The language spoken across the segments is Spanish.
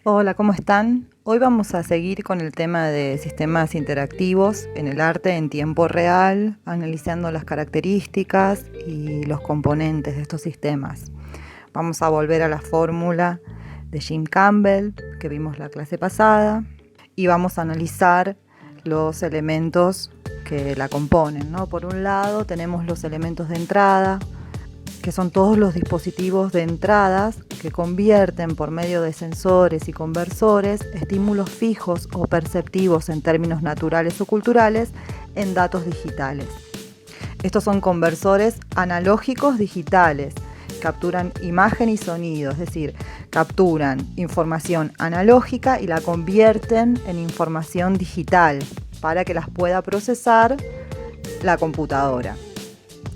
Hola, ¿cómo están? Hoy vamos a seguir con el tema de sistemas interactivos en el arte en tiempo real, analizando las características y los componentes de estos sistemas. Vamos a volver a la fórmula de Jim Campbell que vimos la clase pasada y vamos a analizar los elementos que la componen, ¿no? Por un lado tenemos los elementos de entrada, que son todos los dispositivos de entradas que convierten por medio de sensores y conversores estímulos fijos o perceptivos en términos naturales o culturales en datos digitales. Estos son conversores analógicos digitales, capturan imagen y sonido, es decir, capturan información analógica y la convierten en información digital para que las pueda procesar la computadora.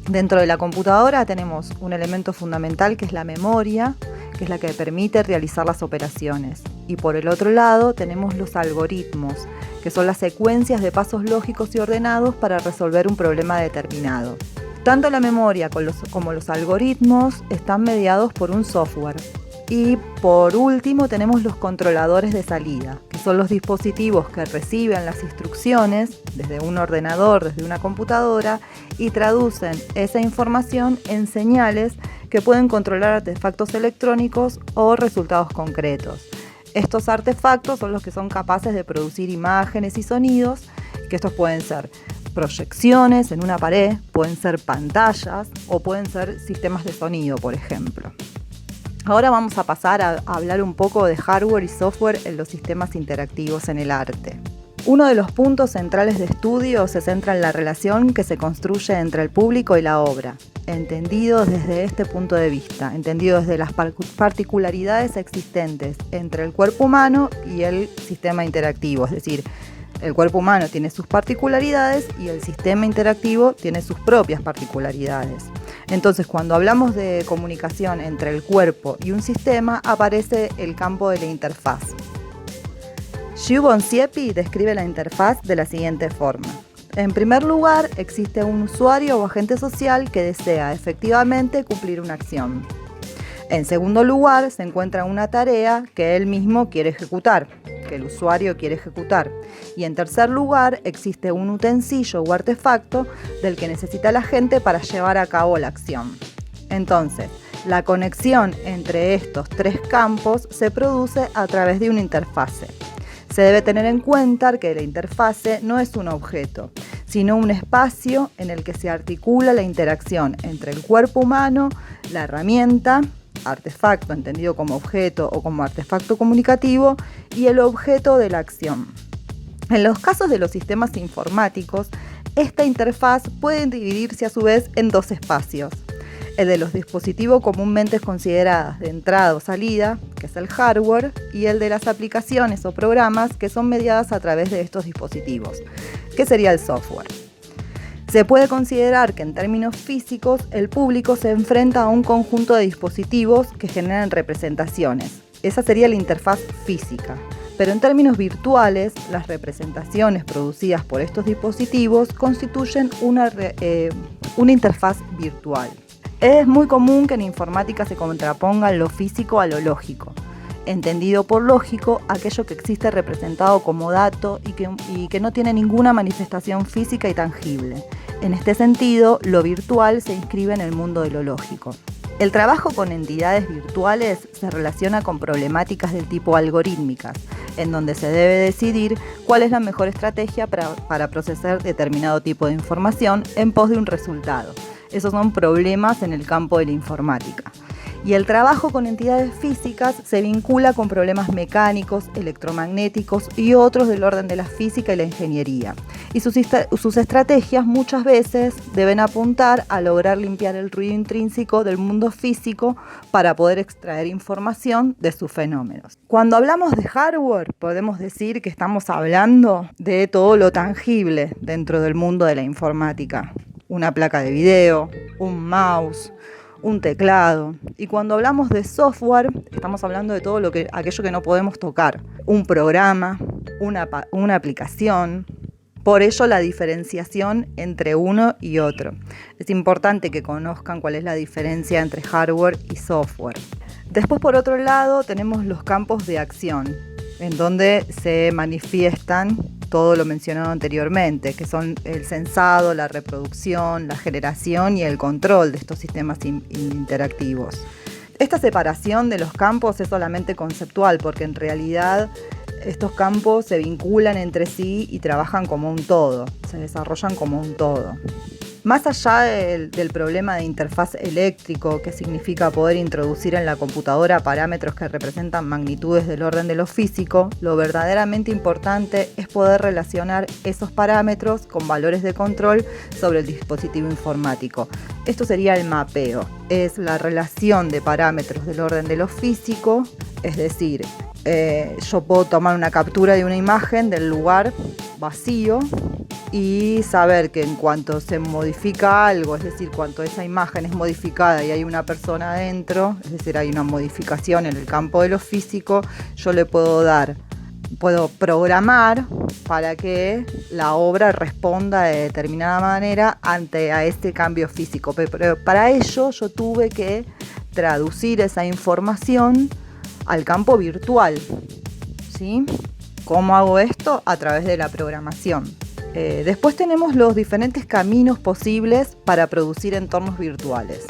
Dentro de la computadora tenemos un elemento fundamental que es la memoria, que es la que permite realizar las operaciones. Y por el otro lado tenemos los algoritmos, que son las secuencias de pasos lógicos y ordenados para resolver un problema determinado. Tanto la memoria como los algoritmos están mediados por un software. Y por último tenemos los controladores de salida, que son los dispositivos que reciben las instrucciones desde un ordenador, desde una computadora, y traducen esa información en señales que pueden controlar artefactos electrónicos o resultados concretos. Estos artefactos son los que son capaces de producir imágenes y sonidos, que estos pueden ser proyecciones en una pared, pueden ser pantallas o pueden ser sistemas de sonido, por ejemplo. Ahora vamos a pasar a hablar un poco de hardware y software en los sistemas interactivos en el arte. Uno de los puntos centrales de estudio se centra en la relación que se construye entre el público y la obra, entendido desde este punto de vista, entendido desde las particularidades existentes entre el cuerpo humano y el sistema interactivo, es decir, el cuerpo humano tiene sus particularidades y el sistema interactivo tiene sus propias particularidades. Entonces, cuando hablamos de comunicación entre el cuerpo y un sistema, aparece el campo de la interfaz. Xu Bonsiepi describe la interfaz de la siguiente forma. En primer lugar, existe un usuario o agente social que desea efectivamente cumplir una acción. En segundo lugar, se encuentra una tarea que él mismo quiere ejecutar, que el usuario quiere ejecutar. Y en tercer lugar, existe un utensilio o artefacto del que necesita la gente para llevar a cabo la acción. Entonces, la conexión entre estos tres campos se produce a través de una interfase. Se debe tener en cuenta que la interfase no es un objeto, sino un espacio en el que se articula la interacción entre el cuerpo humano, la herramienta, artefacto entendido como objeto o como artefacto comunicativo, y el objeto de la acción. En los casos de los sistemas informáticos, esta interfaz puede dividirse a su vez en dos espacios. El de los dispositivos comúnmente considerados de entrada o salida, que es el hardware, y el de las aplicaciones o programas que son mediadas a través de estos dispositivos, que sería el software. Se puede considerar que en términos físicos el público se enfrenta a un conjunto de dispositivos que generan representaciones. Esa sería la interfaz física. Pero en términos virtuales, las representaciones producidas por estos dispositivos constituyen una interfaz virtual. Es muy común que en informática se contraponga lo físico a lo lógico. Entendido por lógico, aquello que existe representado como dato y que no tiene ninguna manifestación física y tangible. En este sentido, lo virtual se inscribe en el mundo de lo lógico. El trabajo con entidades virtuales se relaciona con problemáticas del tipo algorítmicas, en donde se debe decidir cuál es la mejor estrategia para procesar determinado tipo de información en pos de un resultado. Esos son problemas en el campo de la informática. Y el trabajo con entidades físicas se vincula con problemas mecánicos, electromagnéticos y otros del orden de la física y la ingeniería. Y sus estrategias muchas veces deben apuntar a lograr limpiar el ruido intrínseco del mundo físico para poder extraer información de sus fenómenos. Cuando hablamos de hardware, podemos decir que estamos hablando de todo lo tangible dentro del mundo de la informática. Una placa de video, un mouse, un teclado. Y cuando hablamos de software, estamos hablando de todo aquello que no podemos tocar. Un programa, una aplicación. Por ello, la diferenciación entre uno y otro. Es importante que conozcan cuál es la diferencia entre hardware y software. Después, por otro lado, tenemos los campos de acción, en donde se manifiestan todo lo mencionado anteriormente, que son el sensado, la reproducción, la generación y el control de estos sistemas interactivos. Esta separación de los campos es solamente conceptual, porque en realidad estos campos se vinculan entre sí y trabajan como un todo, se desarrollan como un todo. Más allá del problema de interfaz eléctrico, que significa poder introducir en la computadora parámetros que representan magnitudes del orden de lo físico, lo verdaderamente importante es poder relacionar esos parámetros con valores de control sobre el dispositivo informático. Esto sería el mapeo, es la relación de parámetros del orden de lo físico, es decir, yo puedo tomar una captura de una imagen del lugar vacío y saber que en cuanto se modifica algo, es decir, cuando esa imagen es modificada y hay una persona adentro, es decir, hay una modificación en el campo de lo físico, yo le puedo programar para que la obra responda de determinada manera ante a este cambio físico. Pero para ello yo tuve que traducir esa información al campo virtual, ¿sí? ¿Cómo hago esto? A través de la programación. Después tenemos los diferentes caminos posibles para producir entornos virtuales.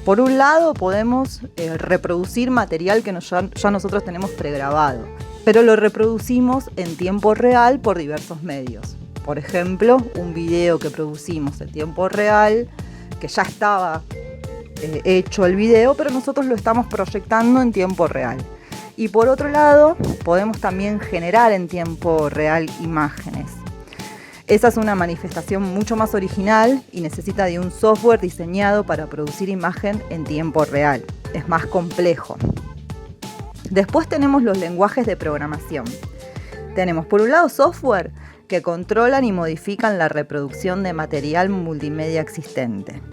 Por un lado, podemos reproducir material que ya nosotros tenemos pregrabado, pero lo reproducimos en tiempo real por diversos medios. Por ejemplo, un video que producimos en tiempo real, que ya estaba hecho el video, pero nosotros lo estamos proyectando en tiempo real. Y por otro lado, podemos también generar en tiempo real imágenes. Esa es una manifestación mucho más original y necesita de un software diseñado para producir imagen en tiempo real. Es más complejo. Después tenemos los lenguajes de programación. Tenemos por un lado software que controlan y modifican la reproducción de material multimedia existente.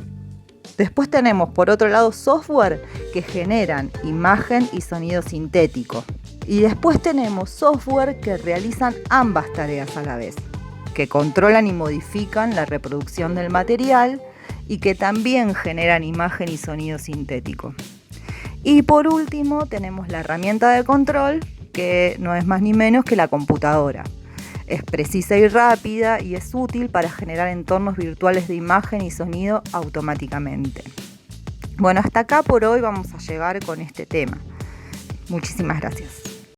Después tenemos por otro lado software que generan imagen y sonido sintético. Y después tenemos software que realizan ambas tareas a la vez, que controlan y modifican la reproducción del material y que también generan imagen y sonido sintético. Y por último tenemos la herramienta de control, que no es más ni menos que la computadora. Es precisa y rápida y es útil para generar entornos virtuales de imagen y sonido automáticamente. Bueno, hasta acá por hoy vamos a llegar con este tema. Muchísimas gracias.